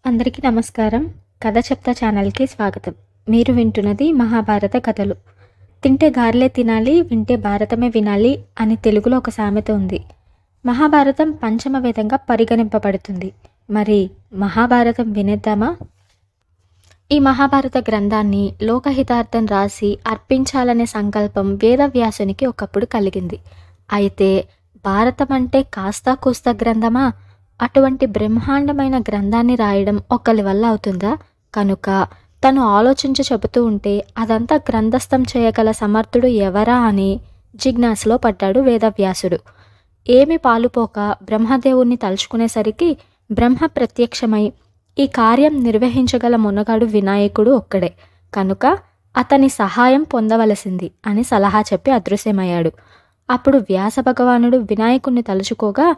అందరికీ నమస్కారం. కథ చెప్తా ఛానల్‌కి స్వాగతం. మీరు వింటున్నది మహాభారత కథలు. తింటే గారెలే తినాలి, వింటే భారతమే వినాలి అని తెలుగులో ఒక సామెత ఉంది. మహాభారతం పంచమ వేదంగా పరిగణింపబడుతుంది. మరి మహాభారతం వినేద్దామా? ఈ మహాభారత గ్రంథాన్ని లోకహితార్థం రాసి అర్పించాలనే సంకల్పం వేదవ్యాసునికి ఒకప్పుడు కలిగింది. అయితే భారతం అంటే కాస్తా కూస్తా గ్రంథమా? అటువంటి బ్రహ్మాండమైన గ్రంథాన్ని రాయడం ఒకరి వల్ల అవుతుందా? కనుక తను ఆలోచించి చెబుతూ ఉంటే అదంతా గ్రంథస్థం చేయగల సమర్థుడు ఎవరా అని జిజ్ఞాసలో పడ్డాడు వేదవ్యాసుడు. ఏమి పాలుపోక బ్రహ్మదేవుణ్ణి తలుచుకునేసరికి బ్రహ్మ ప్రత్యక్షమై ఈ కార్యం నిర్వహించగల మునగాడు వినాయకుడు ఒక్కడే, కనుక అతని సహాయం పొందవలసింది అని సలహా చెప్పి అదృశ్యమయ్యాడు. అప్పుడు వ్యాస భగవానుడు వినాయకుణ్ణి తలుచుకోగా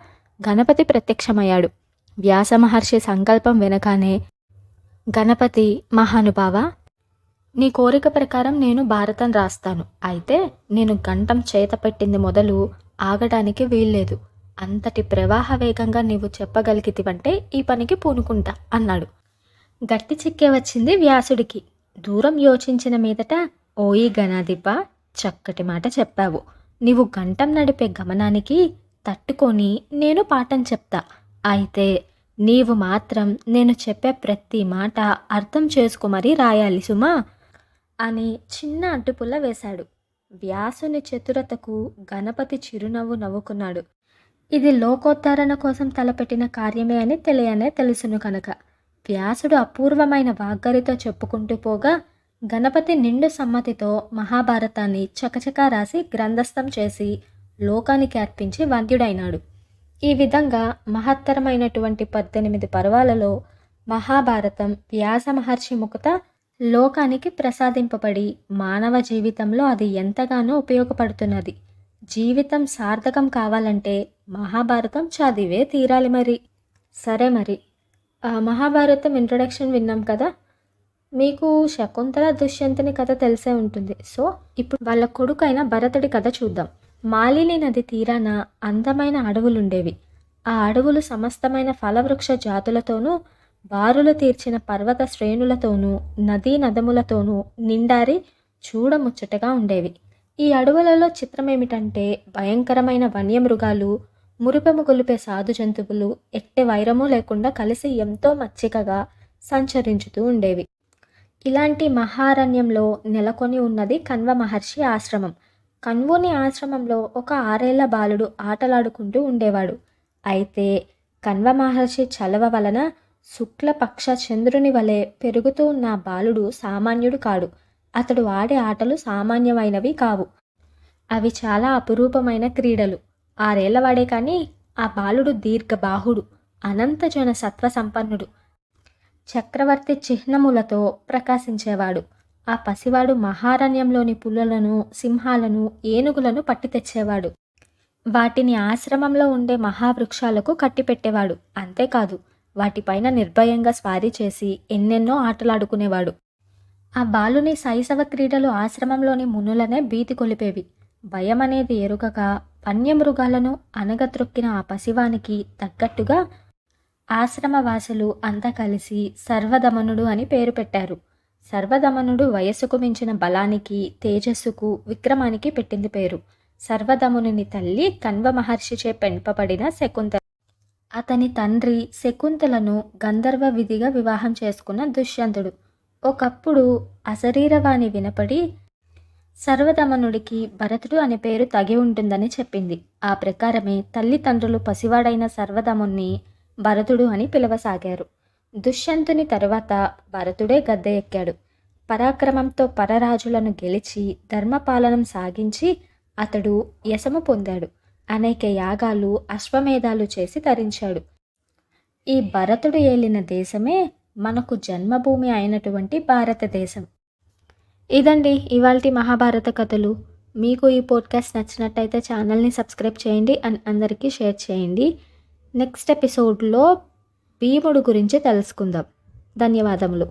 గణపతి ప్రత్యక్షమయ్యాడు. వ్యాస మహర్షి సంకల్పం వినగానే, గణపతి మహానుభావ, నీ కోరిక ప్రకారం నేను భారతం రాస్తాను. అయితే నేను గంటం చేత పెట్టింది మొదలు ఆగడానికి వీల్లేదు. అంతటి ప్రవాహ వేగంగా నీవు చెప్పగలిగితివంటే ఈ పనికి పూనుకుంటా అన్నాడు. గట్టి చిక్కే వచ్చింది వ్యాసుడికి. దూరం యోచించిన మీదట, ఓయి గణాధిప, చక్కటి మాట చెప్పావు. నీవు గంటం నడిపే గమనానికి తట్టుకొని నేను పాఠం చెప్తా. అయితే నీవు మాత్రం నేను చెప్పే ప్రతి మాట అర్థం చేసుకోమరీ రాయాలి సుమా అని చిన్న అడ్డుపుల్ల వేశాడు. వ్యాసుని చతురతకు గణపతి చిరునవ్వు నవ్వుకున్నాడు. ఇది లోకోద్ధరణ కోసం తలపెట్టిన కార్యమే అని తెలియనే తెలుసును కనుక. వ్యాసుడు అపూర్వమైన వాగ్గరితో చెప్పుకుంటూ పోగా గణపతి నిండు సమ్మతితో మహాభారతాన్ని చకచకా రాసి గ్రంథస్థం చేసి లోకానికి అర్పించి వంద్యుడైనాడు. ఈ విధంగా మహత్తరమైనటువంటి 18 పర్వాలలో మహాభారతం వ్యాస మహర్షి ముఖత లోకానికి ప్రసాదింపబడి మానవ జీవితంలో అది ఎంతగానో ఉపయోగపడుతున్నది. జీవితం సార్థకం కావాలంటే మహాభారతం చదివే తీరాలి మరి. సరే మరి, మహాభారతం ఇంట్రొడక్షన్ విన్నాం కదా. మీకు శకుంతల దుష్యంతుని కథ తెలిసే ఉంటుంది. సో ఇప్పుడు వాళ్ళ కొడుకైన భరతుడి కథ చూద్దాం. మాలిని నది తీరాన అందమైన అడవులుండేవి. ఆ అడవులు సమస్తమైన ఫలవృక్ష జాతులతోనూ బారులు తీర్చిన పర్వత శ్రేణులతోనూ నదీ నదములతోనూ నిండారి చూడముచ్చటగా ఉండేవి. ఈ అడవులలో చిత్రమేమిటంటే భయంకరమైన వన్యమృగాలు, మురిపెము గొలిపే సాధు జంతువులు ఎట్టే వైరము లేకుండా కలిసి ఎంతో మచ్చికగా సంచరించుతూ ఉండేవి. ఇలాంటి మహారణ్యంలో నెలకొని ఉన్నది కణ్వ మహర్షి ఆశ్రమం. కణ్వుని ఆశ్రమంలో ఒక 6 ఏళ్ల బాలుడు ఆటలాడుకుంటూ ఉండేవాడు. అయితే కణ్వ మహర్షి చలవ వలన శుక్లపక్ష చంద్రుని వలె పెరుగుతూ ఉన్న బాలుడు సామాన్యుడు కాడు. అతడు ఆడే ఆటలు సామాన్యమైనవి కావు. అవి చాలా అపురూపమైన క్రీడలు. 6 ఏళ్లవాడే కానీ ఆ బాలుడు దీర్ఘబాహుడు, అనంత జన సత్వ సంపన్నుడు, చక్రవర్తి చిహ్నములతో ప్రకాశించేవాడు. ఆ పసివాడు మహారణ్యంలోని పులులను, సింహాలను, ఏనుగులను పట్టి తెచ్చేవాడు. వాటిని ఆశ్రమంలో ఉండే మహావృక్షాలకు కట్టిపెట్టేవాడు. అంతేకాదు, వాటిపైన నిర్భయంగా స్వారీ చేసి ఎన్నెన్నో ఆటలాడుకునేవాడు. ఆ బాలుని శైశవ క్రీడలు ఆశ్రమంలోని మునులనే భీతి కొలిపేవి. భయం అనేది ఎరుగగా వన్యమృగాలను అనగత్రొక్కిన ఆ పసివానికి తగ్గట్టుగా ఆశ్రమవాసులు అంతా కలిసి సర్వదమనుడు అని పేరు పెట్టారు. సర్వదమనుడు వయస్సుకు మించిన బలానికి, తేజస్సుకు, విక్రమానికి పెట్టింది పేరు. సర్వదమనుని తల్లి కణ్వ మహర్షిచే పెంపబడిన శకుంతల. అతని తండ్రి శకుంతలను గంధర్వ విధిగా వివాహం చేసుకున్న దుష్యంతుడు. ఒకప్పుడు అశరీరవాణి వినపడి సర్వదమనుడికి భరతుడు అనే పేరు తగి ఉంటుందని చెప్పింది. ఆ ప్రకారమే తల్లిదండ్రులు పసివాడైన సర్వదముని భరతుడు అని పిలవసాగారు. దుష్యంతుని తరువాత భరతుడే గద్దె ఎక్కాడు. పరాక్రమంతో పరరాజులను గెలిచి ధర్మపాలనం సాగించి అతడు యశము పొందాడు. అనేక యాగాలు, అశ్వమేధాలు చేసి తరించాడు. ఈ భరతుడు ఏలిన దేశమే మనకు జన్మభూమి అయినటువంటి భారతదేశం. ఇదండి ఇవాల్టి మహాభారత కథలు. మీకు ఈ పోడ్కాస్ట్ నచ్చినట్టయితే ఛానల్ని సబ్స్క్రైబ్ చేయండి అండ్ అందరికీ షేర్ చేయండి. నెక్స్ట్ ఎపిసోడ్లో భీముడు గురించి తెలుసుకుందాం. ధన్యవాదములు.